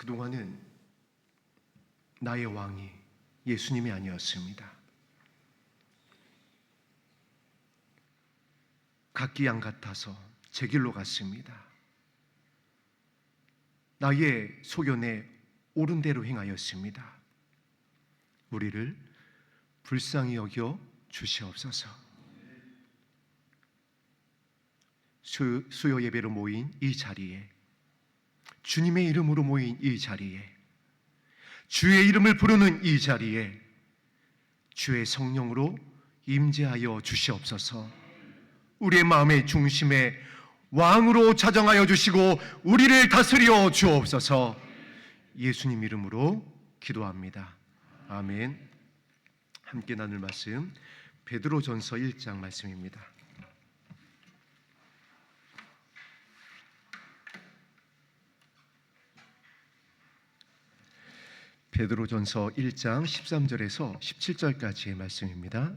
그동안은 나의 왕이 예수님이 아니었습니다. 각기 양 같아서 제 길로 갔습니다. 나의 소견에 옳은 대로 행하였습니다. 우리를 불쌍히 여겨 주시옵소서. 수요 예배로 모인 이 자리에, 주님의 이름으로 모인 이 자리에, 주의 이름을 부르는 이 자리에 주의 성령으로 임재하여 주시옵소서. 우리의 마음의 중심에 왕으로 자정하여 주시고 우리를 다스려 주옵소서. 예수님 이름으로 기도합니다. 아멘. 함께 나눌 말씀 베드로전서 1장 말씀입니다. 베드로전서 1장 13절에서 17절까지의 말씀입니다.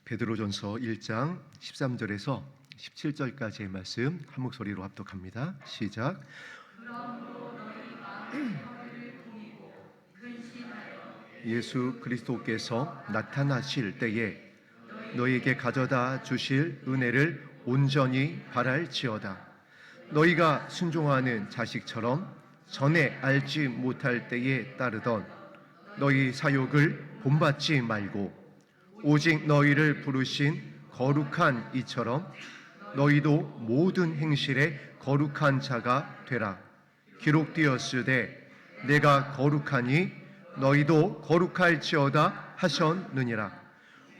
베드로전서 1장 13절에서 17절까지의 말씀 한 목소리로 합독합니다. 시작. 예수 그리스도께서 나타나실 때에 너희에게 가져다 주실 은혜를 온전히 바랄지어다. 너희가 순종하는 자식처럼 전에 알지 못할 때에 따르던 너희 사욕을 본받지 말고 오직 너희를 부르신 거룩한 이처럼 너희도 모든 행실에 거룩한 자가 되라. 기록되었으되 내가 거룩하니 너희도 거룩할지어다 하셨느니라.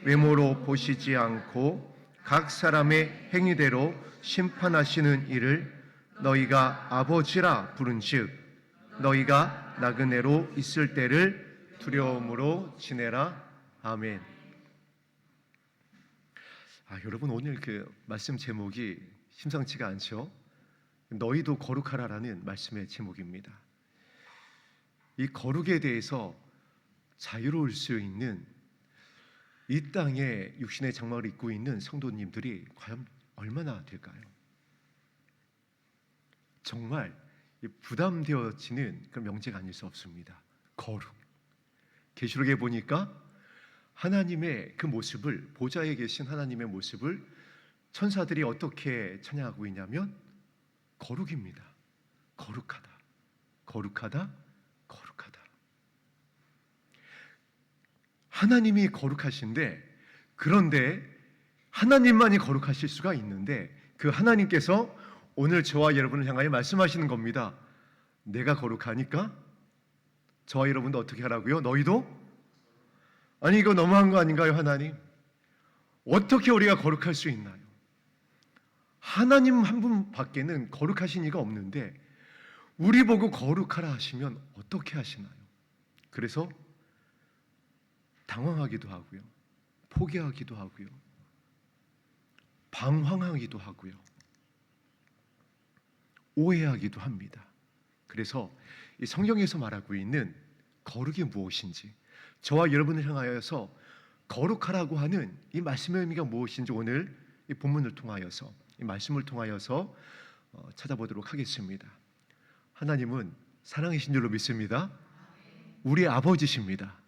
외모로 보시지 않고 각 사람의 행위대로 심판하시는 이를 너희가 아버지라 부른즉 너희가 나그네로 있을 때를 두려움으로 지내라. 아멘. 여러분, 오늘 그 말씀 제목이 심상치가 않죠? 너희도 거룩하라라는 말씀의 제목입니다. 이 거룩에 대해서 자유로울 수 있는 이 땅에 육신의 장막을 입고 있는 성도님들이 과연 얼마나 될까요? 정말 부담되어지는 그런 명제가 아닐 수 없습니다. 거룩. 계시록에 보니까 하나님의 그 모습을, 보좌에 계신 하나님의 모습을 천사들이 어떻게 찬양하고 있냐면 거룩입니다. 거룩하다, 거룩하다, 거룩하다. 하나님이 거룩하신데, 그런데 하나님만이 거룩하실 수가 있는데 그 하나님께서 오늘 저와 여러분을 향하여 말씀하시는 겁니다. 내가 거룩하니까 저와 여러분도 어떻게 하라고요? 너희도? 아니, 이거 너무한 거 아닌가요? 하나님, 어떻게 우리가 거룩할 수 있나요? 하나님 한 분 밖에는 거룩하신 이가 없는데 우리 보고 거룩하라 하시면 어떻게 하시나요? 그래서 당황하기도 하고요, 포기하기도 하고요, 방황하기도 하고요, 오해하기도 합니다. 그래서 이 성경에서 말하고 있는 거룩이 무엇인지, 저와 여러분을 향하여서 거룩하라고 하는 이 말씀의 의미가 무엇인지 오늘 이 본문을 통하여서, 이 말씀을 통하여서 찾아보도록 하겠습니다. 하나님은 사랑이신 줄로 믿습니다. 우리 아버지십니다.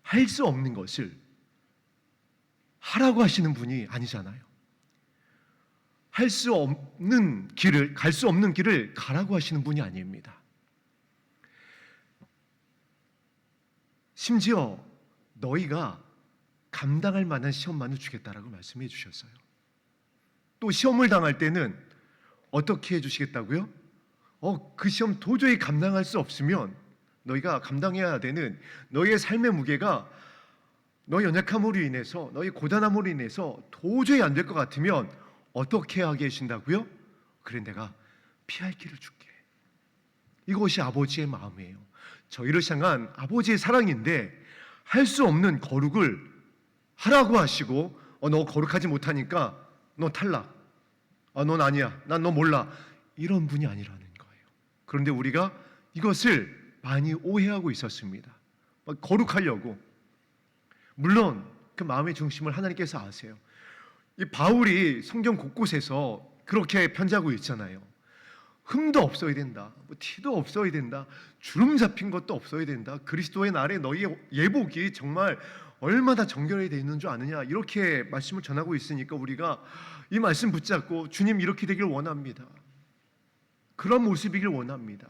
할 수 없는 것을 하라고 하시는 분이 아니잖아요. 할 수 없는 길을, 갈 수 없는 길을 가라고 하시는 분이 아닙니다. 심지어 너희가 감당할 만한 시험만을 주겠다라고 말씀해 주셨어요. 또 시험을 당할 때는 어떻게 해주시겠다고요? 그 시험 도저히 감당할 수 없으면 너희가 감당해야 되는 너희의 삶의 무게가 너희 연약함으로 인해서, 너희 고단함으로 인해서 도저히 안 될 것 같으면 어떻게 하게 하신다고요? 그래, 내가 피할 길을 줄게. 이것이 아버지의 마음이에요. 저희를 향한 아버지의 사랑인데 할 수 없는 거룩을 하라고 하시고, 너 거룩하지 못하니까 너 탈락, 넌 아니야, 난 너 몰라, 이런 분이 아니라는 거예요. 그런데 우리가 이것을 많이 오해하고 있었습니다. 거룩하려고, 물론 그 마음의 중심을 하나님께서 아세요. 이 바울이 성경 곳곳에서 그렇게 편지하고 있잖아요. 흠도 없어야 된다. 뭐 티도 없어야 된다. 주름 잡힌 것도 없어야 된다. 그리스도의 날에 너희의 예복이 정말 얼마나 정결하게 되어 있는 줄 아느냐. 이렇게 말씀을 전하고 있으니까 우리가 이 말씀 붙잡고 주님 이렇게 되길 원합니다. 그런 모습이길 원합니다.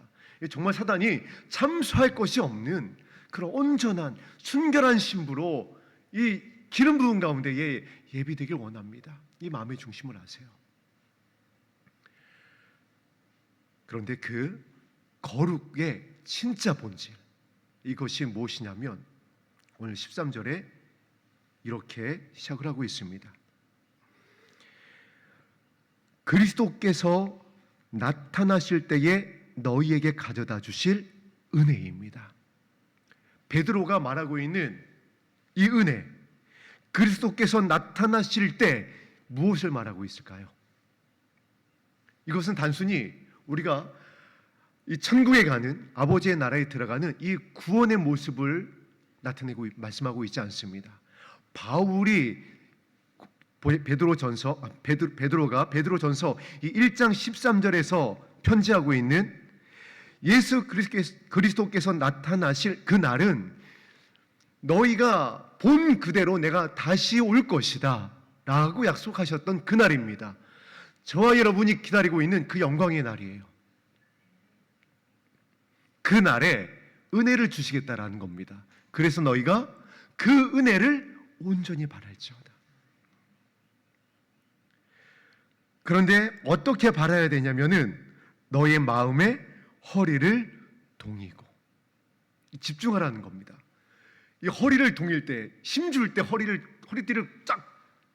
정말 사단이 참수할 것이 없는 그런 온전한 순결한 신부로 이 기름 부은 가운데에 예비되길 원합니다. 이 마음의 중심을 아세요. 그런데 그 거룩의 진짜 본질, 이것이 무엇이냐면 오늘 13절에 이렇게 시작을 하고 있습니다. 그리스도께서 나타나실 때에 너희에게 가져다 주실 은혜입니다. 베드로가 말하고 있는 이 은혜, 그리스도께서 나타나실 때 무엇을 말하고 있을까요? 이것은 단순히 우리가 이 천국에 가는 아버지의 나라에 들어가는 이 구원의 모습을 나타내고 말씀하고 있지 않습니다. 바울이 베드로가 베드로전서 이 1장 13절에서 편지하고 있는 예수 그리스도께서 나타나실 그 날은 너희가 본 그대로 내가 다시 올 것이다 라고 약속하셨던 그 날입니다. 저와 여러분이 기다리고 있는 그 영광의 날이에요. 그 날에 은혜를 주시겠다라는 겁니다. 그래서 너희가 그 은혜를 온전히 바랄지어다. 그런데 어떻게 바라야 되냐면은 너의 마음의 허리를 동이고, 집중하라는 겁니다. 이 허리를 동일 때, 힘줄 때 허리띠를 쫙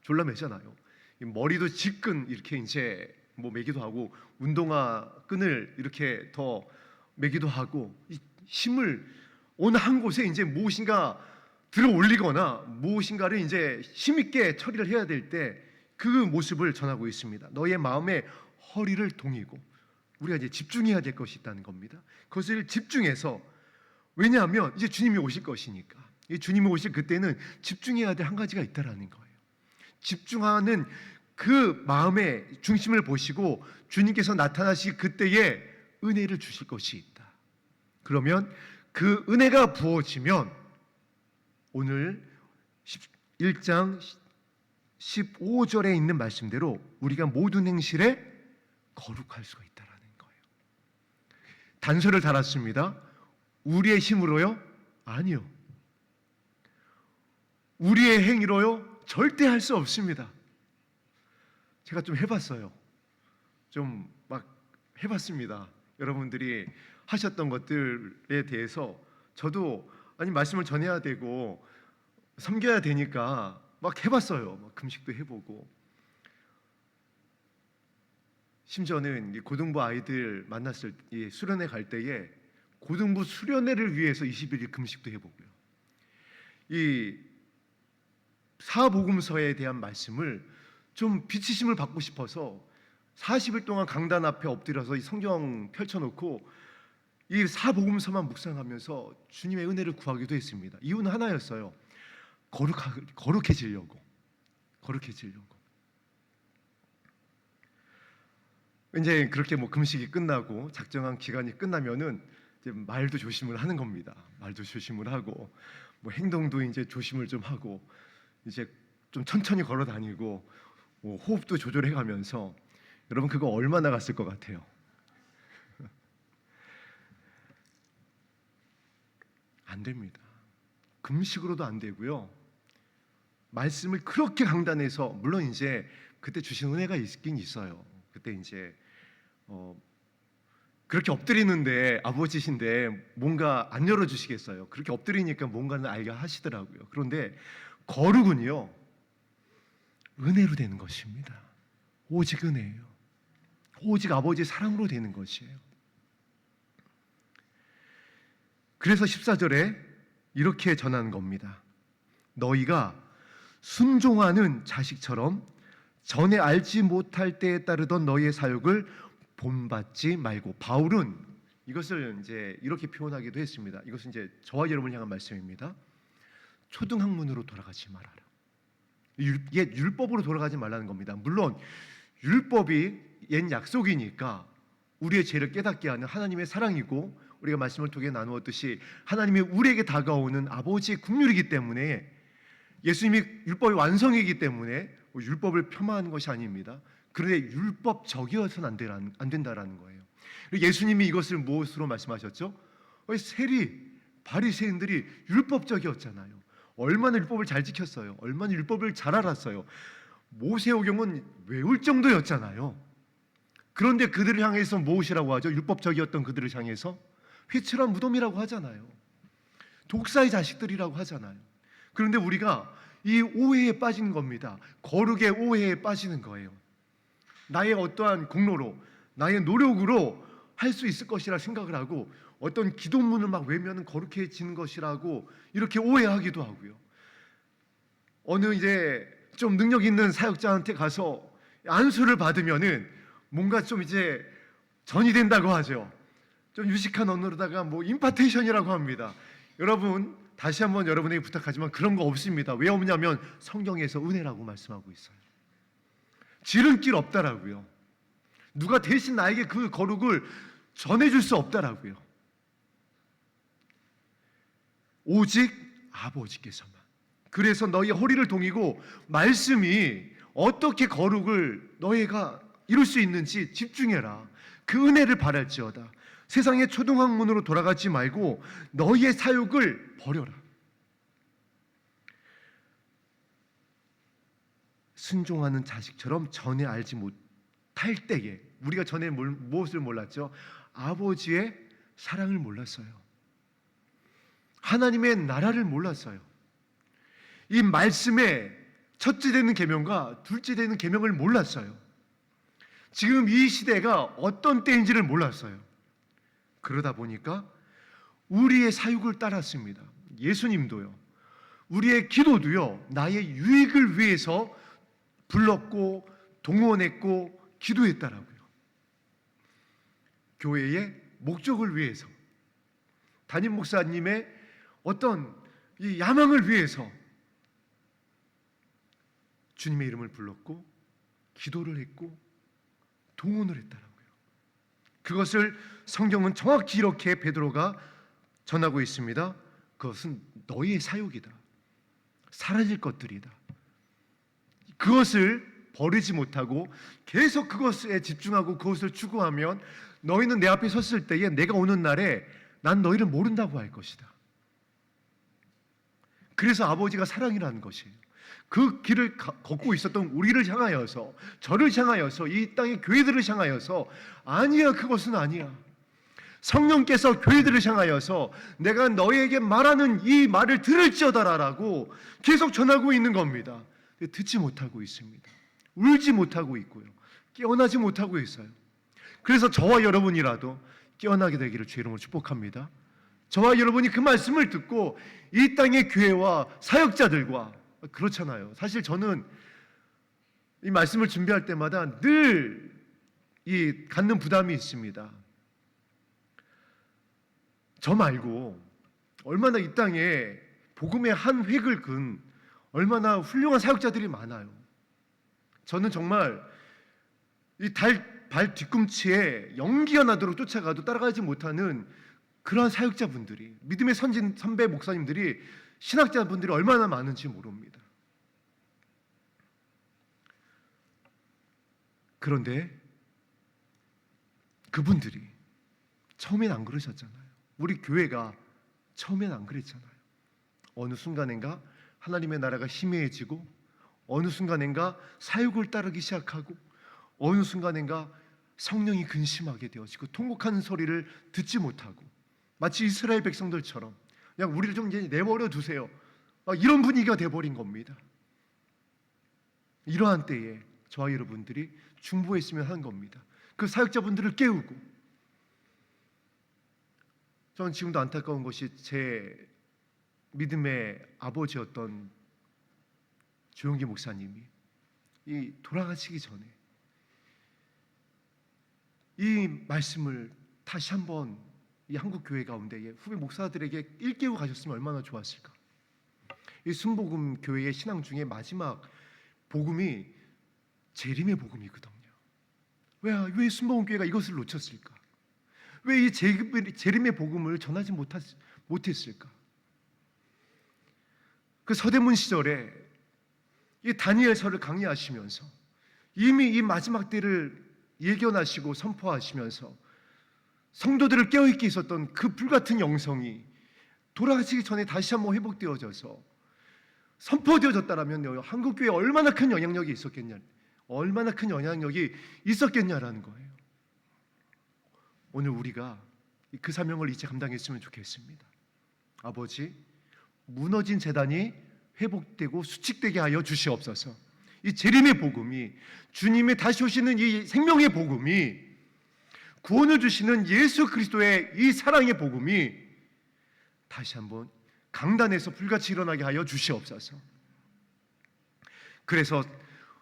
졸라매잖아요. 머리도 지끈 이렇게 이제 뭐 매기도 하고, 운동화 끈을 이렇게 더 매기도 하고, 이 힘을 어느 한 곳에 이제 무엇인가 들어 올리거나 무엇인가를 이제 힘있게 처리를 해야 될 때 그 모습을 전하고 있습니다. 너의 마음의 허리를 동이고, 우리가 이제 집중해야 될 것이 있다는 겁니다. 그것을 집중해서, 왜냐하면 이제 주님이 오실 것이니까. 주님이 오실 그때는 집중해야 될 한 가지가 있다라는 거예요. 집중하는 그 마음의 중심을 보시고 주님께서 나타나실 그때에 은혜를 주실 것이 있다. 그러면 그 은혜가 부어지면 오늘 1장 15절에 있는 말씀대로 우리가 모든 행실에 거룩할 수가 있다라는 거예요. 단서를 달았습니다. 우리의 힘으로요? 아니요. 우리의 행위로요? 절대 할 수 없습니다. 제가 좀 해봤어요. 좀 막 해봤습니다. 여러분들이 하셨던 것들에 대해서 저도 말씀을 전해야 되고 섬겨야 되니까 막 해봤어요. 막 금식도 해보고, 심지어는 고등부 아이들 만났을 때 수련회 갈 때에 고등부 수련회를 위해서 21일 금식도 해보고요. 이 사복음서에 대한 말씀을 좀 비치심을 받고 싶어서 40일 동안 강단 앞에 엎드려서 이 성경 펼쳐놓고 이 사복음서만 묵상하면서 주님의 은혜를 구하기도 했습니다. 이유는 하나였어요. 거룩해지려고. 이제 그렇게 뭐 금식이 끝나고 작정한 기간이 끝나면은 이제 말도 조심을 하는 겁니다. 말도 조심을 하고, 뭐 행동도 이제 조심을 좀 하고, 이제 좀 천천히 걸어 다니고, 뭐 호흡도 조절해 가면서. 여러분 그거 얼마나 갔을 것 같아요? 안 됩니다. 금식으로도 안 되고요. 말씀을 그렇게 강단해서, 물론 이제 그때 주신 은혜가 있긴 있어요. 그때 이제 그렇게 엎드리는데 아버지신데 뭔가 안 열어주시겠어요? 그렇게 엎드리니까 뭔가는 알게 하시더라고요. 그런데 거룩은요, 은혜로 되는 것입니다. 오직 은혜예요. 오직 아버지의 사랑으로 되는 것이에요. 그래서 14절에 이렇게 전하는 겁니다. 너희가 순종하는 자식처럼 전에 알지 못할 때에 따르던 너희의 사욕을 본받지 말고. 바울은 이것을 이제 이렇게 표현하기도 했습니다. 이것은 이제 저와 여러분을 향한 말씀입니다. 초등학문으로 돌아가지 말아라. 옛 율법으로 돌아가지 말라는 겁니다. 물론 율법이 옛 약속이니까 우리의 죄를 깨닫게 하는 하나님의 사랑이고, 우리가 말씀을 통해 나누었듯이 하나님이 우리에게 다가오는 아버지의 긍휼이기 때문에, 예수님이 율법의 완성이기 때문에 율법을 폄하하는 것이 아닙니다. 그런데 율법적이어서는 안 된다라는 거예요. 예수님이 이것을 무엇으로 말씀하셨죠? 세리 바리새인들이 율법적이었잖아요. 얼마나 율법을 잘 지켰어요. 얼마나 율법을 잘 알았어요. 모세오경은 외울 정도였잖아요. 그런데 그들을 향해서 무엇이라고 하죠? 율법적이었던 그들을 향해서 휘칠한 무덤이라고 하잖아요. 독사의 자식들이라고 하잖아요. 그런데 우리가 이 오해에 빠진 겁니다. 거룩의 오해에 빠지는 거예요. 나의 어떠한 공로로, 나의 노력으로 할 수 있을 것이라 생각을 하고, 어떤 기도문을 막 외우면 거룩해지는 것이라고 이렇게 오해하기도 하고요. 어느 이제 좀 능력 있는 사역자한테 가서 안수를 받으면은 뭔가 좀 이제 전이 된다고 하죠. 좀 유식한 언어로다가 뭐 임파테이션이라고 합니다. 여러분, 다시 한번 여러분에게 부탁하지만 그런 거 없습니다. 왜 없냐면 성경에서 은혜라고 말씀하고 있어요. 지름길 없다라고요. 누가 대신 나에게 그 거룩을 전해줄 수 없다라고요. 오직 아버지께서만. 그래서 너희 허리를 동이고 말씀이 어떻게 거룩을 너희가 이룰 수 있는지 집중해라. 그 은혜를 바랄지어다. 세상의 초등학문으로 돌아가지 말고 너희의 사욕을 버려라. 순종하는 자식처럼 전에 알지 못할 때에, 우리가 전에 무엇을 몰랐죠? 아버지의 사랑을 몰랐어요. 하나님의 나라를 몰랐어요. 이 말씀의 첫째 되는 계명과 둘째 되는 계명을 몰랐어요. 지금 이 시대가 어떤 때인지를 몰랐어요. 그러다 보니까 우리의 사욕을 따랐습니다. 예수님도요. 우리의 기도도요. 나의 유익을 위해서 불렀고 동원했고 기도했다라고요. 교회의 목적을 위해서, 담임 목사님의 어떤 이 야망을 위해서 주님의 이름을 불렀고 기도를 했고 동원을 했다라고요. 그것을 성경은 정확히 이렇게 베드로가 전하고 있습니다. 그것은 너희의 사욕이다. 사라질 것들이다. 그것을 버리지 못하고 계속 그것에 집중하고 그것을 추구하면 너희는 내 앞에 섰을 때에 내가 오는 날에 난 너희를 모른다고 할 것이다. 그래서 아버지가 사랑이라는 것이에요. 그 길을 걷고 있었던 우리를 향하여서, 저를 향하여서, 이 땅의 교회들을 향하여서 아니야, 그것은 아니야. 성령께서 교회들을 향하여서 내가 너희에게 말하는 이 말을 들을지어다라고 계속 전하고 있는 겁니다. 듣지 못하고 있습니다. 울지 못하고 있고요. 깨어나지 못하고 있어요. 그래서 저와 여러분이라도 깨어나게 되기를 주의 이름으로 축복합니다. 저와 여러분이 그 말씀을 듣고 이 땅의 교회와 사역자들과, 그렇잖아요. 사실 저는 이 말씀을 준비할 때마다 늘 이 갖는 부담이 있습니다. 저 말고 얼마나 이 땅에 복음의 한 획을 근 얼마나 훌륭한 사역자들이 많아요. 저는 정말 이 발 뒤꿈치에 연기가 나도록 쫓아가도 따라가지 못하는 그러한 사역자분들이, 믿음의 선배 목사님들이, 신학자분들이 얼마나 많은지 모릅니다. 그런데 그분들이 처음엔 안 그러셨잖아요. 우리 교회가 처음엔 안 그랬잖아요. 어느 순간인가 하나님의 나라가 희미해지고, 어느 순간인가 사욕을 따르기 시작하고, 어느 순간인가 성령이 근심하게 되어지고 통곡하는 소리를 듣지 못하고, 마치 이스라엘 백성들처럼 그냥 우리를 좀 이제 내버려 두세요, 이런 분위기가 돼버린 겁니다. 이러한 때에 저와 여러분들이 중보했으면 하는 겁니다. 그 사역자분들을 깨우고. 저는 지금도 안타까운 것이 제 믿음의 아버지였던 조용기 목사님이 이 돌아가시기 전에 이 말씀을 다시 한번 이 한국 교회 가운데에 후배 목사들에게 일깨워 가셨으면 얼마나 좋았을까. 이 순복음 교회의 신앙 중에 마지막 복음이 재림의 복음이거든요. 왜 순복음 교회가 이것을 놓쳤을까? 왜 이 재림의 복음을 전하지 못했을까? 그 서대문 시절에 이 다니엘서를 강의하시면서 이미 이 마지막 때를 예견하시고 선포하시면서 성도들을 깨어있게 있었던 그 불같은 영성이 돌아가시기 전에 다시 한번 회복되어져서 선포되어졌다라면 한국교회에 얼마나 큰 영향력이 있었겠냐, 얼마나 큰 영향력이 있었겠냐라는 거예요. 오늘 우리가 그 사명을 이제 감당했으면 좋겠습니다. 아버지, 무너진 재단이 회복되고 수축되게 하여 주시옵소서. 이 재림의 복음이, 주님의 다시 오시는 이 생명의 복음이, 구원을 주시는 예수 그리스도의 이 사랑의 복음이 다시 한번 강단에서 불같이 일어나게 하여 주시옵소서. 그래서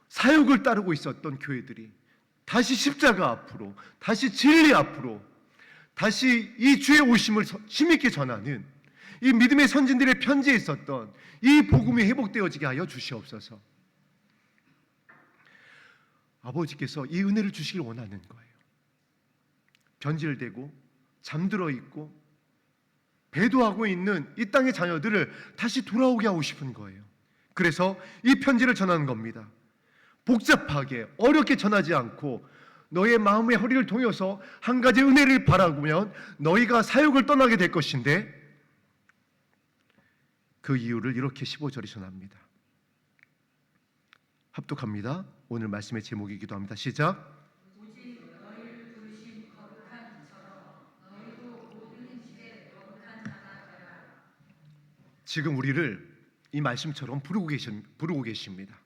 사역을 따르고 있었던 교회들이 다시 십자가 앞으로, 다시 진리 앞으로, 다시 이 주의 오심을 힘있게 전하는 이 믿음의 선진들의 편지에 있었던 이 복음이 회복되어지게 하여 주시옵소서. 아버지께서 이 은혜를 주시길 원하는 거예요. 변질되고 잠들어 있고 배도하고 있는 이 땅의 자녀들을 다시 돌아오게 하고 싶은 거예요. 그래서 이 편지를 전하는 겁니다. 복잡하게 어렵게 전하지 않고 너의 마음의 허리를 동여서 한 가지 은혜를 바라보면 너희가 사역을 떠나게 될 것인데, 그 이유를 이렇게 15절이 전합니다. 합독합니다. 오늘 말씀의 제목이기도 합니다. 시작. 지금 우리를 이 말씀처럼 부르고 계십니다.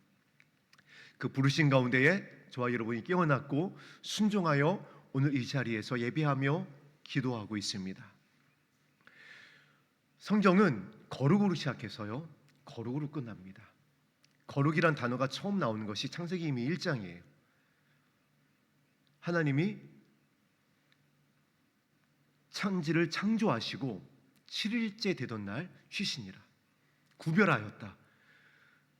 그 부르신 가운데에 저와 여러분이 깨어났고 순종하여 오늘 이 자리에서 예배하며 기도하고 있습니다. 성경은 거룩으로 시작해서요, 거룩으로 끝납니다. 거룩이란 단어가 처음 나오는 것이 창세기 이미 1장이에요. 하나님이 천지를 창조하시고 7일째 되던 날 쉬시니라. 구별하였다.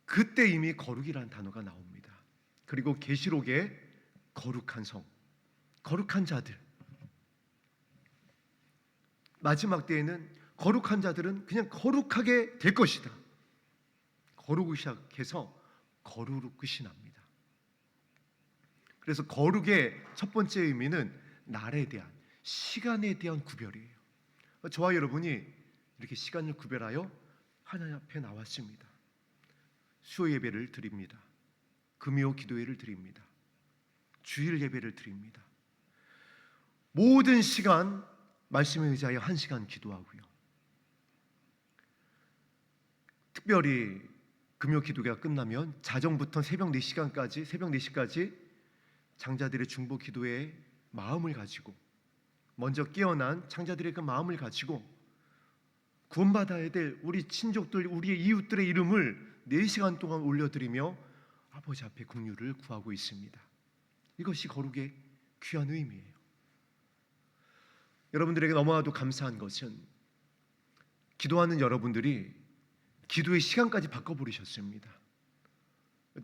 그때 이미 거룩이라는 단어가 나옵니다. 그리고 계시록에 거룩한 성, 거룩한 자들, 마지막 때에는 거룩한 자들은 그냥 거룩하게 될 것이다. 거룩을 시작해서 거룩으로 끝이 납니다. 그래서 거룩의 첫 번째 의미는 날에 대한, 시간에 대한 구별이에요. 저와 여러분이 이렇게 시간을 구별하여 하나님 앞에 나왔습니다. 수요 예배를 드립니다. 금요 기도회를 드립니다. 주일 예배를 드립니다. 모든 시간 말씀에 의지하여 1시간 기도하고요. 특별히 금요 기도회가 끝나면 자정부터 새벽 4시까지 장자들의 중보 기도회의 마음을 가지고, 먼저 깨어난 창자들의 그 마음을 가지고 구원받아야 될 우리 친족들, 우리의 이웃들의 이름을 4시간 동안 올려드리며 아버지 앞에 긍휼을 구하고 있습니다. 이것이 거룩의 귀한 의미예요. 여러분들에게 너무나도 감사한 것은 기도하는 여러분들이 기도의 시간까지 바꿔버리셨습니다.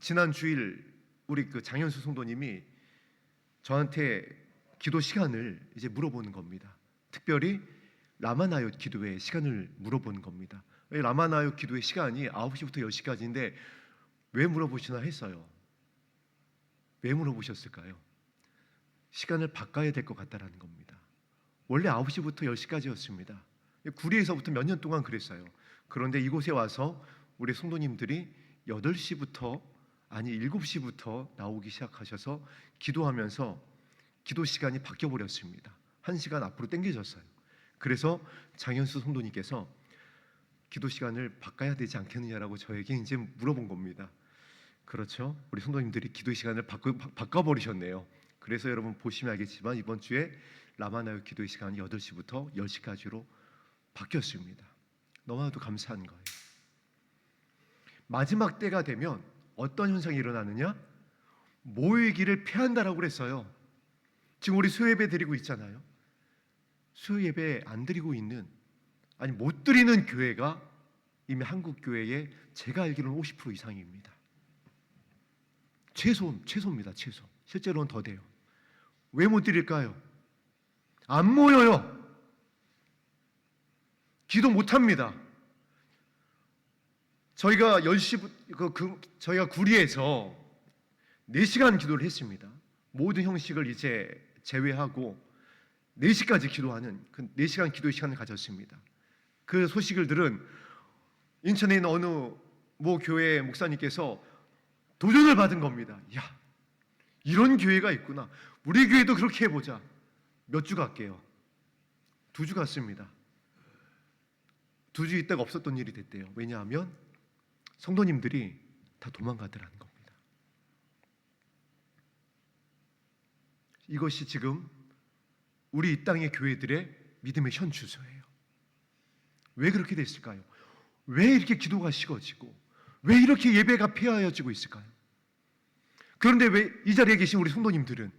지난 주일 우리 그 장현수 성도님이 저한테 기도 시간을 이제 물어보는 겁니다. 특별히 라마나요 기도의 시간을 물어보는 겁니다. 라마나요 기도의 시간이 9시부터 10시까지인데 왜 물어보시나 했어요. 왜 물어보셨을까요? 시간을 바꿔야 될 것 같다라는 겁니다. 원래 9시부터 10시까지였습니다. 구리에서부터 몇 년 동안 그랬어요. 그런데 이곳에 와서 우리 성도님들이 8시부터, 아니 7시부터 나오기 시작하셔서 기도하면서 기도 시간이 바뀌어 버렸습니다. 1시간 앞으로 당겨졌어요. 그래서 장현수 성도님께서 기도 시간을 바꿔야 되지 않겠느냐라고 저에게 이제 물어본 겁니다. 그렇죠? 우리 성도님들이 기도 시간을 바꿔버리셨네요. 그래서 여러분 보시면 알겠지만 이번 주에 라마나요 기도의 시간이 8시부터 10시까지로 바뀌었습니다. 너무나도 감사한 거예요. 마지막 때가 되면 어떤 현상이 일어나느냐? 모이기를 패한다라고 그랬어요. 지금 우리 수요예배 드리고 있잖아요. 수요예배 안 드리고 있는, 아니 못 드리는 교회가 이미 한국 교회에 제가 알기로는 50% 이상입니다. 최소입니다. 최소. 실제로는 더 돼요. 왜 못 드릴까요? 안 모여요. 기도 못 합니다. 저희가 10시 저희가 구리에서 4시간 기도를 했습니다. 모든 형식을 이제 제외하고 4시까지 기도하는 그 4시간 기도 시간을 가졌습니다. 그 소식을 들은 인천에 있는 어느 모 교회 목사님께서 도전을 받은 겁니다. 야, 이런 교회가 있구나. 우리 교회도 그렇게 해보자. 몇 주 갈게요. 2주 갔습니다. 2주 있다가 없었던 일이 됐대요. 왜냐하면 성도님들이 다 도망가더라는 겁니다. 이것이 지금 우리 이 땅의 교회들의 믿음의 현 주소예요. 왜 그렇게 됐을까요? 왜 이렇게 기도가 식어지고 왜 이렇게 예배가 폐하여지고 있을까요? 그런데 왜 이 자리에 계신 우리 성도님들은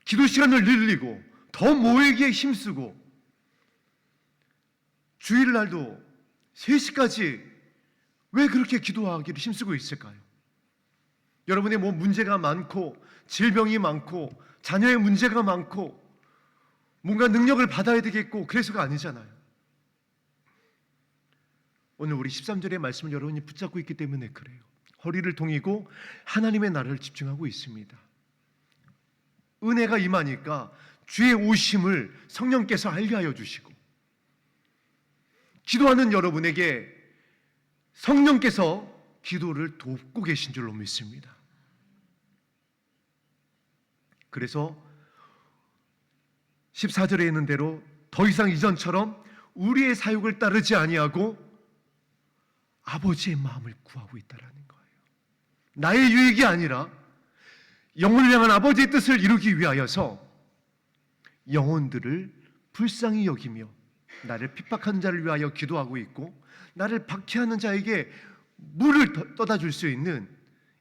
기도 시간을 늘리고 더 모이기에 힘쓰고 주일날도 3시까지 왜 그렇게 기도하기를 힘쓰고 있을까요? 여러분의 뭐 문제가 많고 질병이 많고 자녀의 문제가 많고 뭔가 능력을 받아야 되겠고 그래서가 아니잖아요. 오늘 우리 13절의 말씀을 여러분이 붙잡고 있기 때문에 그래요. 허리를 동이고 하나님의 나라를 집중하고 있습니다. 은혜가 임하니까 주의 오심을 성령께서 알게 주시고 기도하는 여러분에게 성령께서 기도를 돕고 계신 줄로 믿습니다. 그래서 14절에 있는 대로 더 이상 이전처럼 우리의 사욕을 따르지 아니하고 아버지의 마음을 구하고 있다라는 거예요. 나의 유익이 아니라 영혼을 향한 아버지의 뜻을 이루기 위하여서 영혼들을 불쌍히 여기며 나를 핍박하는 자를 위하여 기도하고 있고 나를 박해하는 자에게 물을 떠다 줄 수 있는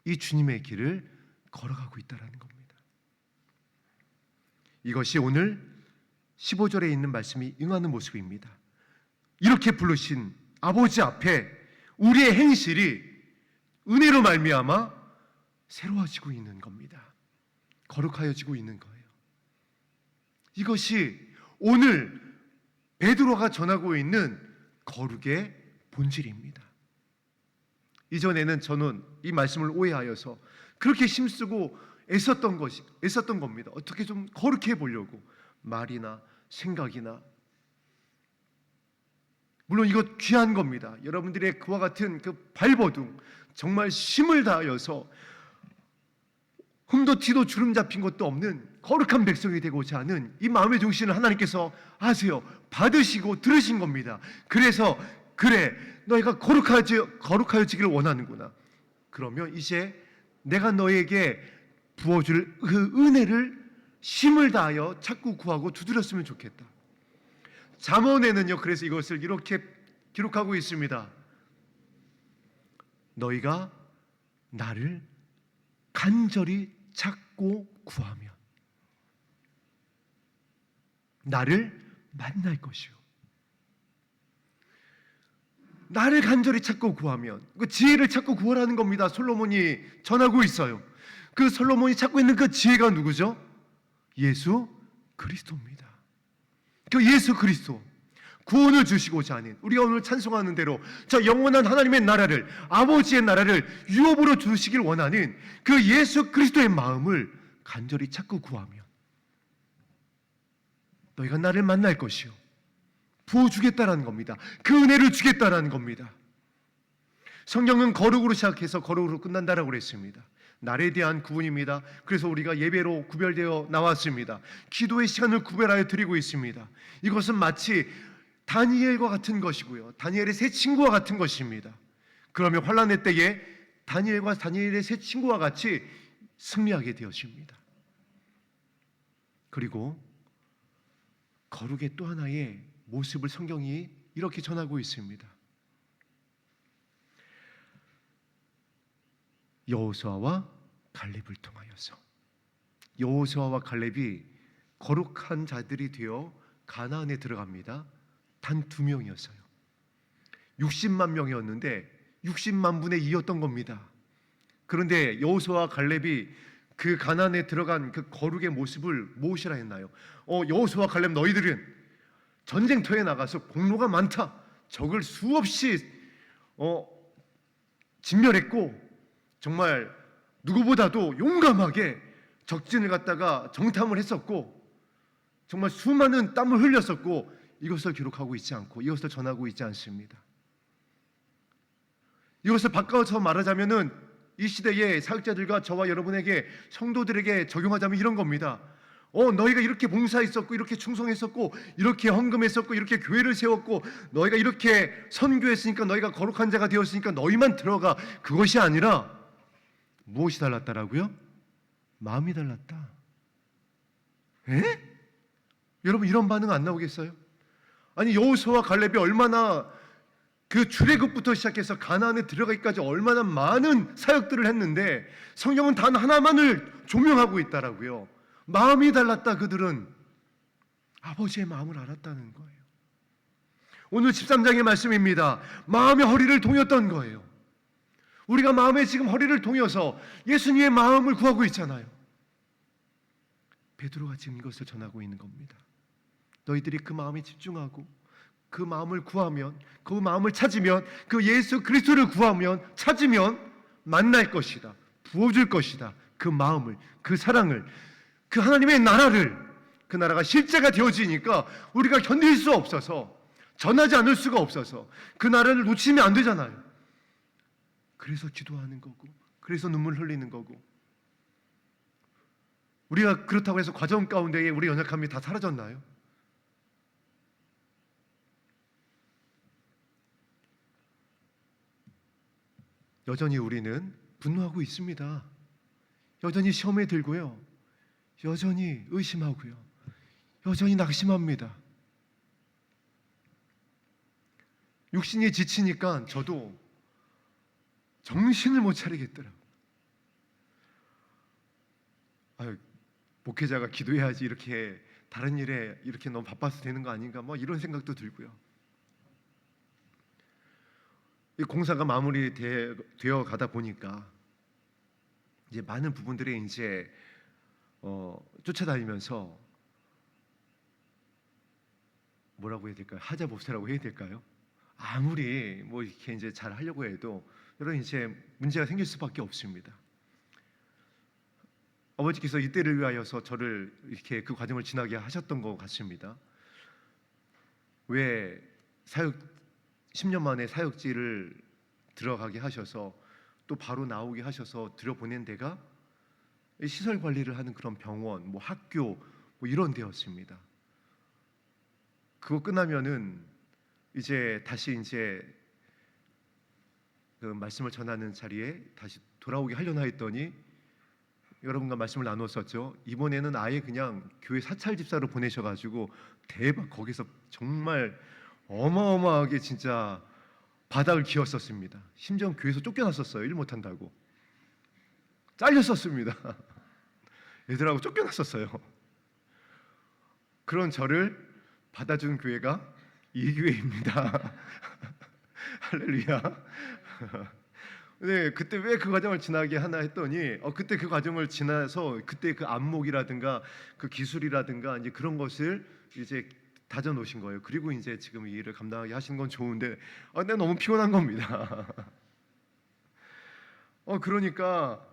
이 주님의 길을 걸어가고 있다라는 겁니다. 이것이 오늘 15절에 있는 말씀이 응하는 모습입니다. 이렇게 부르신 아버지 앞에 우리의 행실이 은혜로 말미암아 새로워지고 있는 겁니다. 거룩하여지고 있는 거예요. 이것이 오늘 베드로가 전하고 있는 거룩의 본질입니다. 이전에는 저는 이 말씀을 오해하여서 그렇게 힘쓰고 애썼던 겁니다. 어떻게 좀 거룩해 보려고 말이나 생각이나 물론 이거 귀한 겁니다. 여러분들의 그와 같은 그 발버둥 정말 힘을 다하여서 흠도 티도 주름 잡힌 것도 없는 거룩한 백성이 되고자 하는 이 마음의 중심을 하나님께서 아세요. 받으시고 들으신 겁니다. 그래서 그래 너희가 거룩하여지기를 원하는구나. 그러면 이제 내가 너에게 부어줄 그 은혜를 힘을 다하여 찾고 구하고 두드렸으면 좋겠다. 잠언에는요 그래서 이것을 이렇게 기록하고 있습니다. 너희가 나를 간절히 찾고 구하면 나를 만날 것이요. 나를 간절히 찾고 구하면 그 지혜를 찾고 구하라는 겁니다. 솔로몬이 전하고 있어요. 그 솔로몬이 찾고 있는 그 지혜가 누구죠? 예수 그리스도입니다. 그 예수 그리스도 구원을 주시고자 하는 우리가 오늘 찬송하는 대로 저 영원한 하나님의 나라를 아버지의 나라를 유업으로 주시길 원하는 그 예수 그리스도의 마음을 간절히 찾고 구하면 너희가 나를 만날 것이요 부어주겠다라는 겁니다. 그 은혜를 주겠다라는 겁니다. 성경은 거룩으로 시작해서 거룩으로 끝난다라고 그랬습니다. 날에 대한 구분입니다. 그래서 우리가 예배로 구별되어 나왔습니다. 기도의 시간을 구별하여 드리고 있습니다. 이것은 마치 다니엘과 같은 것이고요. 다니엘의 세 친구와 같은 것입니다. 그러면 환난의 때에 다니엘과 다니엘의 세 친구와 같이 승리하게 되어집니다. 그리고 거룩의 또 하나의 모습을 성경이 이렇게 전하고 있습니다. 여호수아와 갈렙을 통하여서 여호수아와 갈렙이 거룩한 자들이 되어 가나안에 들어갑니다. 단 2명이었어요. 60만 명이었는데 60만 분의 2였던 겁니다. 그런데 여호수아와 갈렙이 그 가나안에 들어간 그 거룩의 모습을 무엇이라 했나요? 여호수아와 갈렙, 너희들은 전쟁터에 나가서 공로가 많다. 적을 수없이 진멸했고 정말 누구보다도 용감하게 적진을 갖다가 정탐을 했었고 정말 수많은 땀을 흘렸었고 이것을 기록하고 있지 않고 이것을 전하고 있지 않습니다. 이것을 바꿔서 말하자면은 이 시대의 사역자들과 저와 여러분에게 성도들에게 적용하자면 이런 겁니다. 너희가 이렇게 봉사했었고 이렇게 충성했었고 이렇게 헌금했었고 이렇게 교회를 세웠고 너희가 이렇게 선교했으니까 너희가 거룩한 자가 되었으니까 너희만 들어가. 그것이 아니라 무엇이 달랐다라고요? 마음이 달랐다. 에? 여러분 이런 반응 안 나오겠어요? 아니 여호수아와 갈렙이 얼마나 그 출애굽부터 시작해서 가나안에 들어가기까지 얼마나 많은 사역들을 했는데 성경은 단 하나만을 조명하고 있다라고요. 마음이 달랐다. 그들은 아버지의 마음을 알았다는 거예요. 오늘 13장의 말씀입니다. 마음의 허리를 동였던 거예요. 우리가 마음에 지금 허리를 동여서 예수님의 마음을 구하고 있잖아요. 베드로가 지금 이것을 전하고 있는 겁니다. 너희들이 그 마음에 집중하고 그 마음을 구하면, 그 마음을 찾으면, 그 예수 그리스도를 구하면, 찾으면 만날 것이다. 부어줄 것이다. 그 마음을, 그 사랑을, 그 하나님의 나라를, 그 나라가 실제가 되어지니까 우리가 견딜 수 없어서, 전하지 않을 수가 없어서 그 나라를 놓치면 안 되잖아요. 그래서 기도하는 거고, 그래서 눈물 흘리는 거고. 우리가 그렇다고 해서 과정 가운데에 우리 연약함이 다 사라졌나요? 여전히 우리는 분노하고 있습니다. 여전히 시험에 들고요. 여전히 의심하고요. 여전히 낙심합니다. 육신이 지치니까 저도 정신을 못 차리겠더라고요. 목회자가 기도해야지 이렇게 다른 일에 이렇게 너무 바빠서 되는 거 아닌가 이런 생각도 들고요. 이 공사가 마무리되어 가다 보니까 이제 많은 부분들이 이제 쫓아다니면서 뭐라고 해야 될까요? 하자법세라고 해야 될까요? 아무리 이렇게 이제 잘 하려고 해도 여러 이제 문제가 생길 수밖에 없습니다. 아버지께서 이때를 위하여서 저를 이렇게 그 과정을 지나게 하셨던 것 같습니다. 왜 10년 만에 사역지를 들어가게 하셔서 또 바로 나오게 하셔서 들여보낸 데가 시설 관리를 하는 그런 병원, 학교 이런 데였습니다. 그거 끝나면은 이제 다시 이제 그 말씀을 전하는 자리에 다시 돌아오게 하려나 했더니 여러분과 말씀을 나눴었죠. 이번에는 아예 그냥 교회 사찰 집사로 보내셔가지고 대박 거기서 정말 어마어마하게 진짜 바닥을 기었었습니다. 심지어 교회에서 쫓겨났었어요. 일 못한다고 잘렸었습니다. 애들하고 쫓겨났었어요. 그런 저를 받아준 교회가 이 교회입니다. 할렐루야. 네, 그때 왜 그 과정을 지나게 하나 했더니 그때 그 과정을 지나서 그때 그 안목이라든가 그 기술이라든가 이제 그런 것을 이제 다져 놓으신 거예요. 그리고 이제 지금 이 일을 감당하게 하시는 건 좋은데 내가 너무 피곤한 겁니다. 그러니까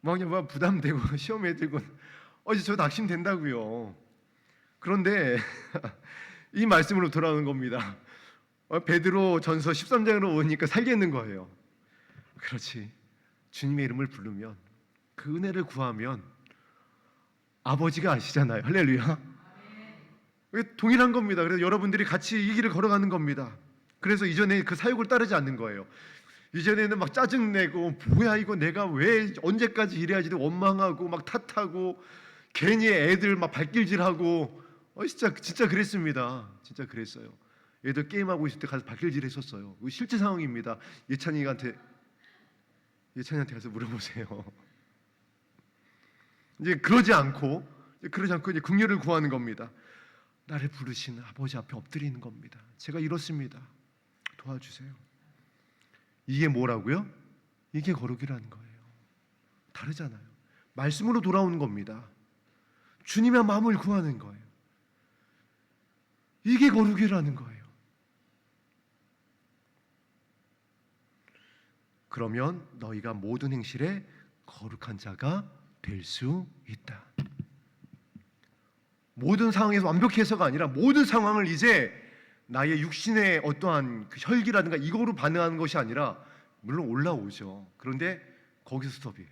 막 부담되고 시험에 들고 이제 저 낙심된다고요. 그런데 이 말씀으로 돌아오는 겁니다. 베드로 전서 13장으로 오니까 살겠는 거예요. 그렇지. 주님의 이름을 부르면 그 은혜를 구하면 아버지가 아시잖아요. 할렐루야. 동일한 겁니다. 그래서 여러분들이 같이 이 길을 걸어가는 겁니다. 그래서 이전에 그 사역을 따르지 않는 거예요. 이전에는 막 짜증내고 뭐야 이거 내가 왜 언제까지 일해야지 원망하고 막 탓하고 괜히 애들 막 발길질하고 진짜 그랬습니다. 진짜 그랬어요. 애들 게임하고 있을 때 가서 발길질 했었어요. 실제 상황입니다. 예찬이한테 가서 물어보세요. 이제 그러지 않고 이제 긍휼을 구하는 겁니다. 나를 부르시는 아버지 앞에 엎드리는 겁니다. 제가 이렇습니다. 도와주세요. 이게 뭐라고요? 이게 거룩이라는 거예요. 다르잖아요. 말씀으로 돌아오는 겁니다. 주님의 마음을 구하는 거예요. 이게 거룩이라는 거예요. 그러면 너희가 모든 행실에 거룩한 자가 될 수 있다. 모든 상황에서 완벽해서가 아니라 모든 상황을 이제 나의 육신의 어떠한 그 혈기라든가 이거로 반응하는 것이 아니라, 물론 올라오죠. 그런데 거기서 스톱이에요.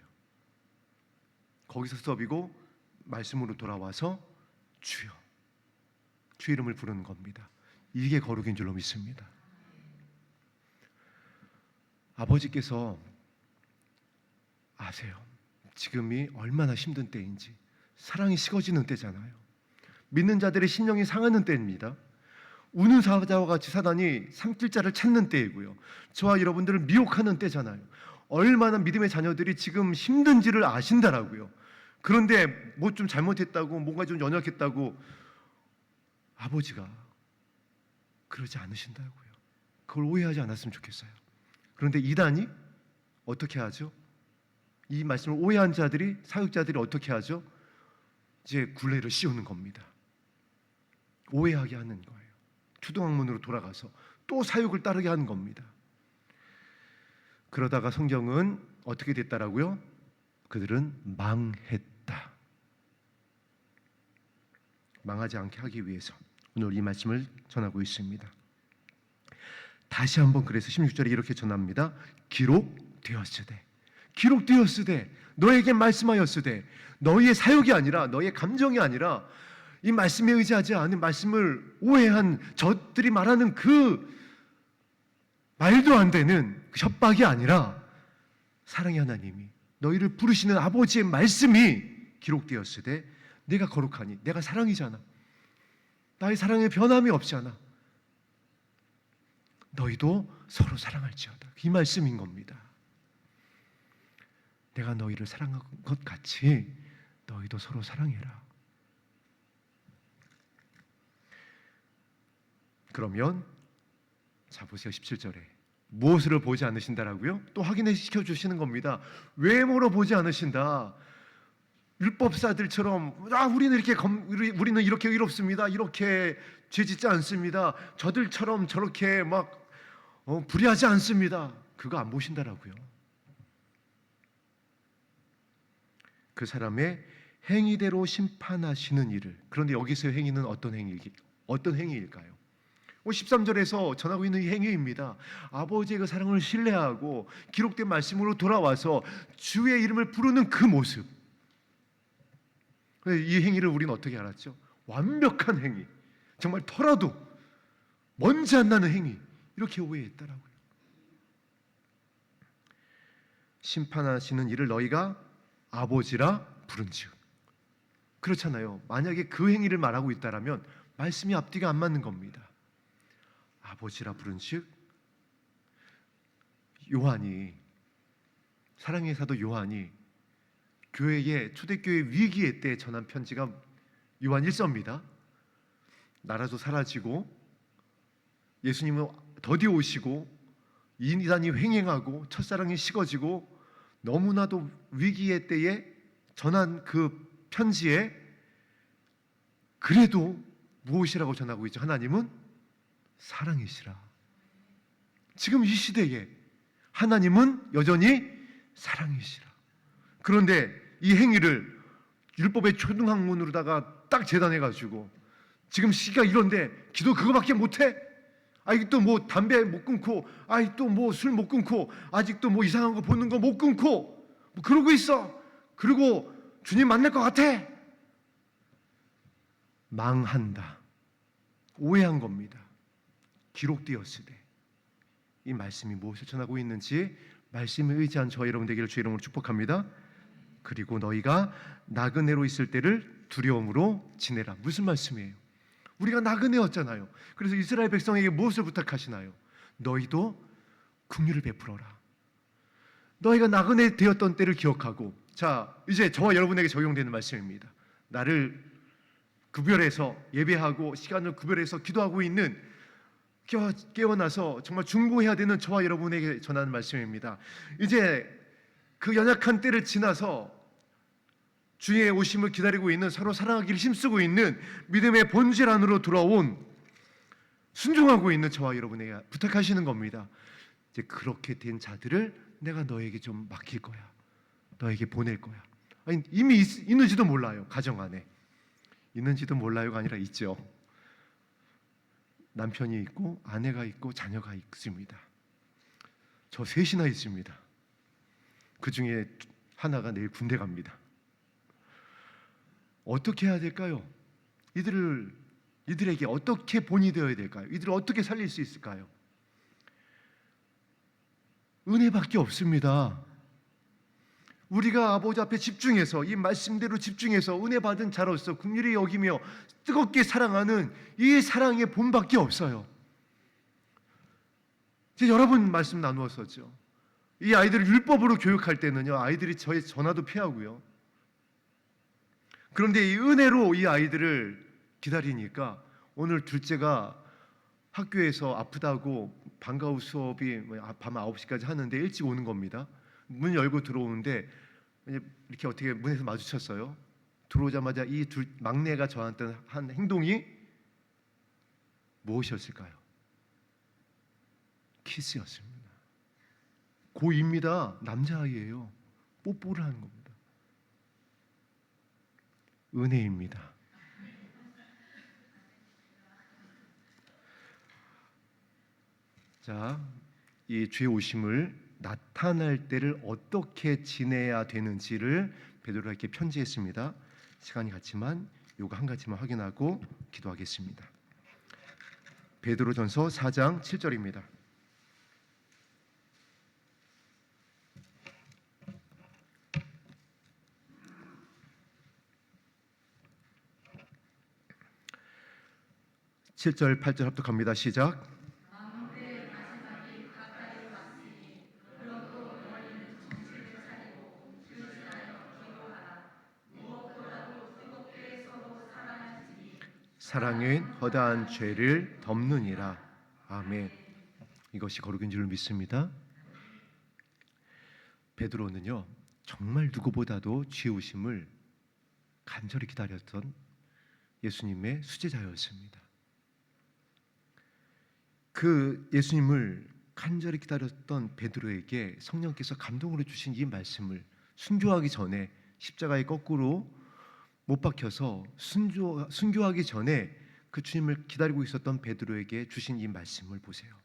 거기서 스톱이고 말씀으로 돌아와서 주여, 주 이름을 부르는 겁니다. 이게 거룩인 줄로 믿습니다. 아버지께서 아세요. 지금이 얼마나 힘든 때인지. 사랑이 식어지는 때잖아요. 믿는 자들의 심령이 상하는 때입니다. 우는 사자와 같이 사단이 삼킬 자를 찾는 때이고요. 저와 여러분들을 미혹하는 때잖아요. 얼마나 믿음의 자녀들이 지금 힘든지를 아신다라고요. 그런데 뭐 좀 잘못했다고, 뭔가 좀 연약했다고 아버지가 그러지 않으신다고요. 그걸 오해하지 않았으면 좋겠어요. 그런데 이단이 어떻게 하죠? 이 말씀을 오해한 자들이, 사역자들이 어떻게 하죠? 이제 굴레를 씌우는 겁니다. 오해하게 하는 거예요. 투동학문으로 돌아가서 또 사역을 따르게 하는 겁니다. 그러다가 성경은 어떻게 됐다라고요? 그들은 망했다. 망하지 않게 하기 위해서 오늘 이 말씀을 전하고 있습니다. 다시 한번 그래서 16절에 이렇게 전합니다. 기록되었으되, 기록되었으되, 너에게 말씀하였으되, 너희의 사역이 아니라, 너희의 감정이 아니라, 이 말씀에 의지하지 않은, 말씀을 오해한 저들이 말하는 그 말도 안 되는 그 협박이 아니라, 사랑의 하나님이, 너희를 부르시는 아버지의 말씀이 기록되었으되, 내가 거룩하니, 내가 사랑이잖아, 나의 사랑에 변함이 없잖아, 너희도 서로 사랑할지어다. 이 말씀인 겁니다. 내가 너희를 사랑한 것 같이 너희도 서로 사랑해라. 그러면 자 보세요. 17절에 무엇을 보지 않으신다라고요? 또 확인시켜 주시는 겁니다. 외모로 보지 않으신다. 율법사들처럼 우리는 이렇게 의롭습니다, 이렇게 죄짓지 않습니다, 저들처럼 저렇게 막 불의하지 않습니다. 그거 안 보신다라고요. 그 사람의 행위대로 심판하시는 일을. 그런데 여기서의 행위는 어떤 행위일까요? 13절에서 전하고 있는 이 행위입니다. 아버지의 그 사랑을 신뢰하고 기록된 말씀으로 돌아와서 주의 이름을 부르는 그 모습. 이 행위를 우리는 어떻게 알았죠? 완벽한 행위, 정말 터라도 먼지 안 나는 행위, 이렇게 오해했다라고요. 심판하시는 이를 너희가 아버지라 부른즉. 그렇잖아요. 만약에 그 행위를 말하고 있다라면 말씀이 앞뒤가 안 맞는 겁니다. 아버지라 부른즉, 요한이, 사랑의 사도 요한이 교회의, 초대교회 위기의 때 전한 편지가 요한 1서입니다. 나라도 사라지고 예수님은 더디 오시고 이단이 횡행하고 첫사랑이 식어지고 너무나도 위기의 때에 전한 그 편지에 그래도 무엇이라고 전하고 있죠? 하나님은 사랑이시라. 지금 이 시대에 하나님은 여전히 사랑이시라. 그런데 이 행위를 율법의 초등학문으로다가 딱 재단해가지고 지금 시기가 이런데 기도 그거밖에 못해? 아직도 뭐 담배 못 끊고, 아직도 뭐 술 못 끊고, 아직도 뭐 이상한 거 보는 거 못 끊고 뭐 그러고 있어. 그리고 주님 만날 것 같아. 망한다. 오해한 겁니다. 기록되었으되. 이 말씀이 무엇을 전하고 있는지 말씀에 의지한 저와 여러분 되기를 주의 이름으로 축복합니다. 그리고 너희가 나그네로 있을 때를 두려움으로 지내라. 무슨 말씀이에요? 우리가 나그네였잖아요. 그래서 이스라엘 백성에게 무엇을 부탁하시나요? 너희도 긍휼을 베풀어라. 너희가 나그네 되었던 때를 기억하고. 자, 이제 저와 여러분에게 적용되는 말씀입니다. 나를 구별해서 예배하고 시간을 구별해서 기도하고 있는 깨어나서 정말 중보해야 되는 저와 여러분에게 전하는 말씀입니다. 이제 그 연약한 때를 지나서 주의 오심을 기다리고 있는, 서로 사랑하기를 힘쓰고 있는 믿음의 본질 안으로 돌아온, 순종하고 있는 저와 여러분에게 부탁하시는 겁니다. 이제 그렇게 된 자들을 내가 너에게 좀 맡길 거야. 너에게 보낼 거야. 아니, 이미 있는지도 몰라요. 가정 안에 있는지도 몰라요가 아니라 있죠. 남편이 있고 아내가 있고 자녀가 있습니다. 저 셋이나 있습니다. 그 중에 하나가 내일 군대 갑니다. 어떻게 해야 될까요? 이들에게 어떻게 본이 되어야 될까요? 이들을 어떻게 살릴 수 있을까요? 은혜밖에 없습니다. 우리가 아버지 앞에 집중해서, 이 말씀대로 집중해서 은혜 받은 자로서 긍휼히 여기며 뜨겁게 사랑하는 이 사랑의 본밖에 없어요. 이제 여러 번 말씀 나누었었죠. 이 아이들을 율법으로 교육할 때는요, 아이들이 저의 전화도 피하고요. 그런데 이 은혜로 이 아이들을 기다리니까 오늘 둘째가 학교에서 아프다고 방과 후 수업이 밤 9시까지 하는데 일찍 오는 겁니다. 문 열고 들어오는데 이렇게 어떻게 문에서 마주쳤어요. 들어오자마자 이 막내가 저한테 한 행동이 무엇이었을까요? 키스였습니다. 고2입니다. 남자아이예요. 뽀뽀를 하는 겁니다. 은혜입니다. 자, 이 주의 오심을 나타날 때를 어떻게 지내야 되는지를 베드로에게 편지했습니다. 시간이 갔지만 요거 한 가지만 확인하고 기도하겠습니다. 베드로전서 4장 7절입니다. (7절) (8절) 합독합니다. 시작. 사랑은 허다한 죄를 덮느니라. 아멘. 이것이 거룩인 줄 믿습니다. 베드로는요, 정말 누구보다도 주의 오심을 간절히 기다렸던 예수님의 수제자였습니다. 그 예수님을 간절히 기다렸던 베드로에게 성령께서 감동으로 주신 이 말씀을 순교하기 전에, 십자가에 거꾸로 못 박혀서 순교하기 전에 그 주님을 기다리고 있었던 베드로에게 주신 이 말씀을 보세요.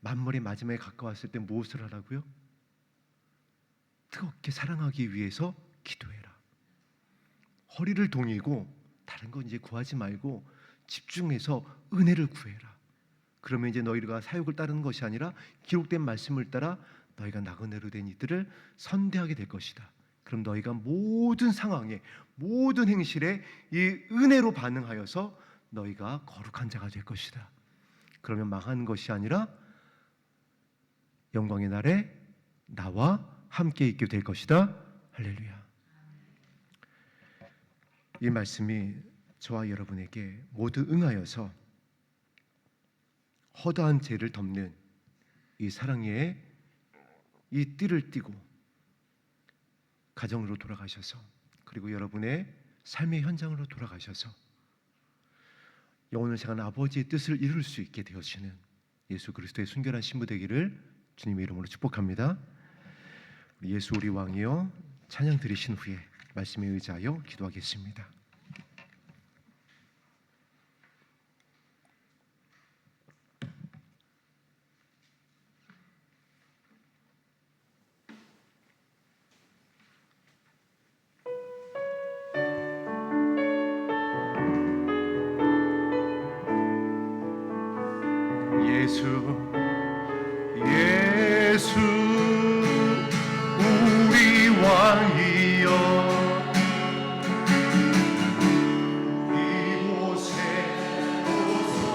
만물의 마지막에 가까웠을 때 무엇을 하라고요? 뜨겁게 사랑하기 위해서 기도해라. 허리를 동이고 다른 건 이제 구하지 말고 집중해서 은혜를 구해라. 그러면 이제 너희가 사역을 따르는 것이 아니라 기록된 말씀을 따라 너희가 나그네로 된 이들을 선대하게 될 것이다. 그럼 너희가 모든 상황에, 모든 행실에 이 은혜로 반응하여서 너희가 거룩한 자가 될 것이다. 그러면 망하는 것이 아니라 영광의 날에 나와 함께 있게 될 것이다. 할렐루야. 이 말씀이 저와 여러분에게 모두 응하여서 허다한 죄를 덮는 이 사랑의 이 띠를 띠고 가정으로 돌아가셔서, 그리고 여러분의 삶의 현장으로 돌아가셔서 영혼을 향한 아버지의 뜻을 이룰 수 있게 되어지는 예수 그리스도의 순결한 신부 되기를 주님의 이름으로 축복합니다. 예수 우리 왕이여 찬양 드리신 후에 말씀에 의지하여 기도하겠습니다. 예수 우리 왕이여 이곳에 오소서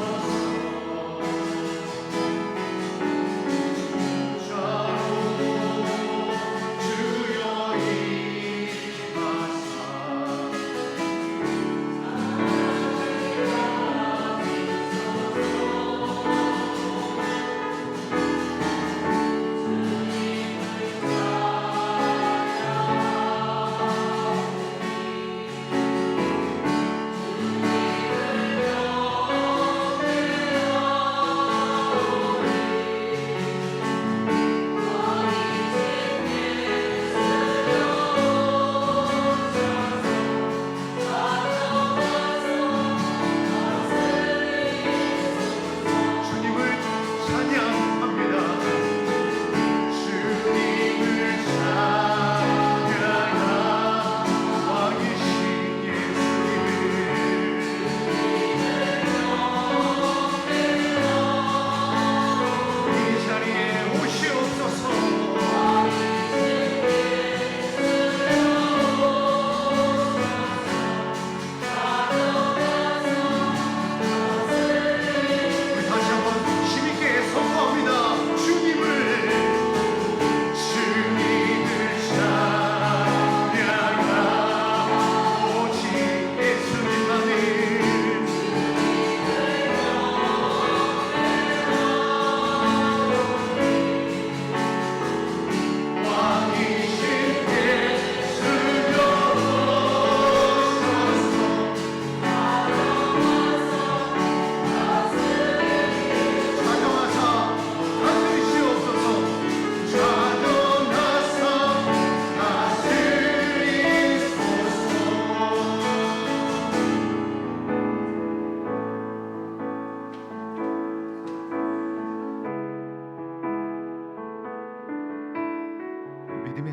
자로 주여 임하사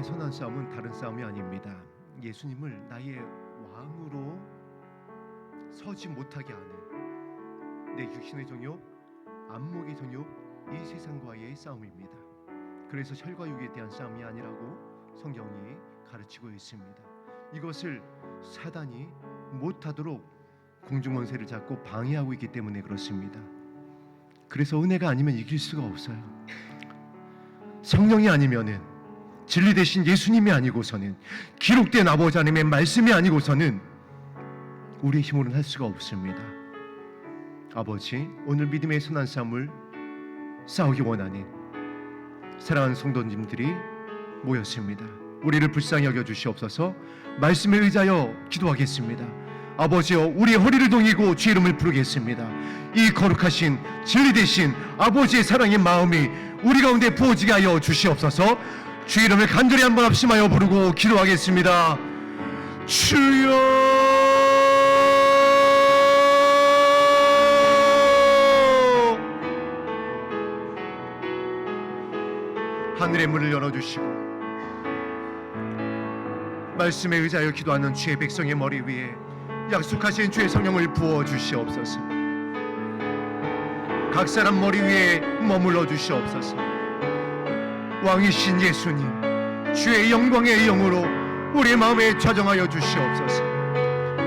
믿음의 선한 싸움은 다른 싸움이 아닙니다. 예수님을 나의 왕으로 서지 못하게 하는 내 육신의 정욕, 안목의 정욕, 이 세상과의 싸움입니다. 그래서 혈과 육에 대한 싸움이 아니라고 성경이 가르치고 있습니다. 이것을 사단이 못하도록 공중원세를 잡고 방해하고 있기 때문에 그렇습니다. 그래서 은혜가 아니면 이길 수가 없어요. 성령이 아니면은, 진리 대신 예수님이 아니고서는, 기록된 아버지 하나님의 말씀이 아니고서는 우리의 힘으로는 할 수가 없습니다. 아버지, 오늘 믿음의 선한 싸움을 싸우기 원하는 사랑하는 성도님들이 모였습니다. 우리를 불쌍히 여겨 주시옵소서. 말씀에 의지하여 기도하겠습니다. 아버지여, 우리의 허리를 동이고 주의 이름을 부르겠습니다. 이 거룩하신 진리 되신 아버지의 사랑의 마음이 우리 가운데 부어지게 하여 주시옵소서. 주의 이름을 간절히 한번 합심하여 부르고 기도하겠습니다. 주여, 하늘의 문을 열어주시고 말씀에 의지하여 기도하는 주의 백성의 머리 위에 약속하신 주의 성령을 부어 주시옵소서. 각 사람 머리 위에 머물러 주시옵소서. 왕이신 예수님, 주의 영광의 영으로 우리의 마음에 좌정하여 주시옵소서.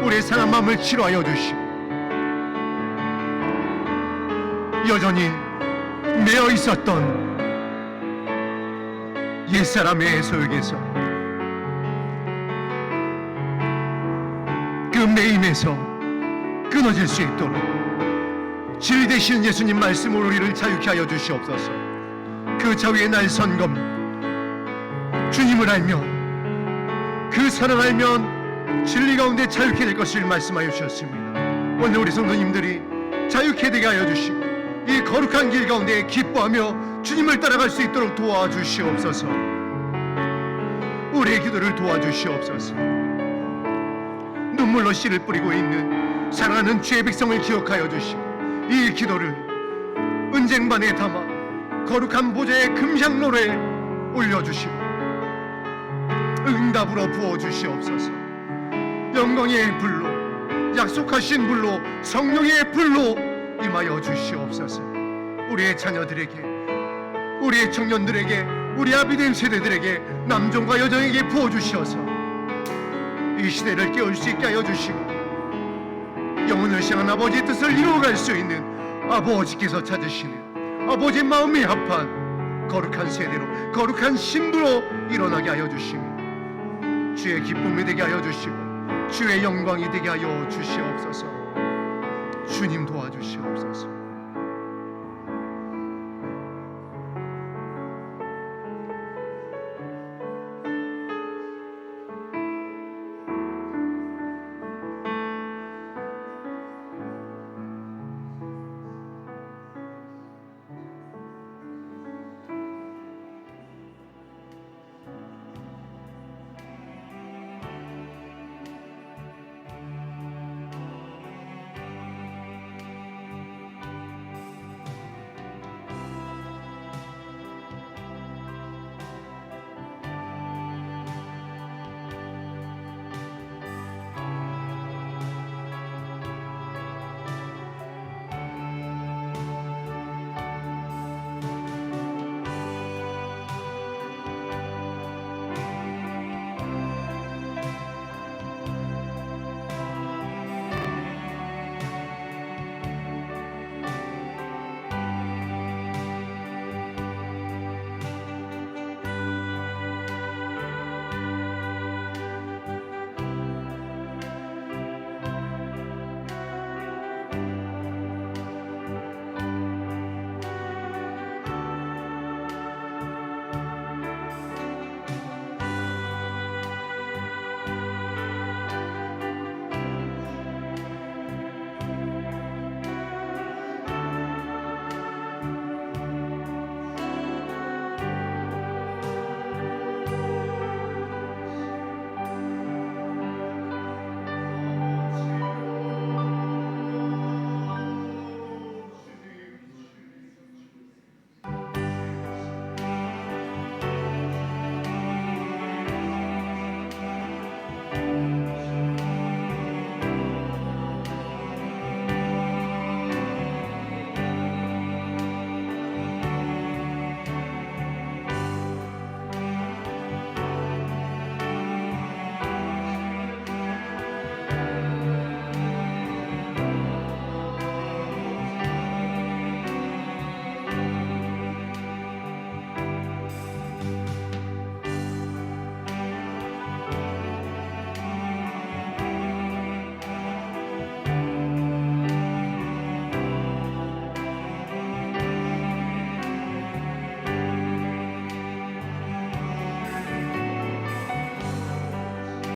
우리의 상한 마음을 치료하여 주시고 여전히 매어 있었던 옛사람의 소욕에서, 그 매임에서 끊어질 수 있도록 진리 되신 예수님 말씀으로 우리를 자유케 하여 주시옵소서. 그 자위의 날 선검, 주님을 알며 그 사랑 알면 진리 가운데 자유케 될 것을 말씀하여 주셨습니다. 오늘 우리 성도님들이 자유케 되게 하여 주시고 이 거룩한 길 가운데 기뻐하며 주님을 따라갈 수 있도록 도와주시옵소서. 우리의 기도를 도와주시옵소서. 눈물로 씨를 뿌리고 있는 사랑하는 주의 백성을 기억하여 주시고 이 기도를 은쟁반에 담아 거룩한 보좌의 금향로에 올려주시고 응답으로 부어주시옵소서. 영광의 불로, 약속하신 불로, 성령의 불로 임하여 주시옵소서. 우리의 자녀들에게, 우리의 청년들에게, 우리 아비된 세대들에게, 남종과 여종에게 부어주셔서 이 시대를 깨울 수 있게 하여 주시고 영혼을 향한 아버지의 뜻을 이루어갈 수 있는 아버지께서 찾으시는 아버지의 마음이 합한 거룩한 세대로, 거룩한 신부로 일어나게 하여 주시고 주의 기쁨이 되게 하여 주시고 주의 영광이 되게 하여 주시옵소서. 주님 도와주시옵소서.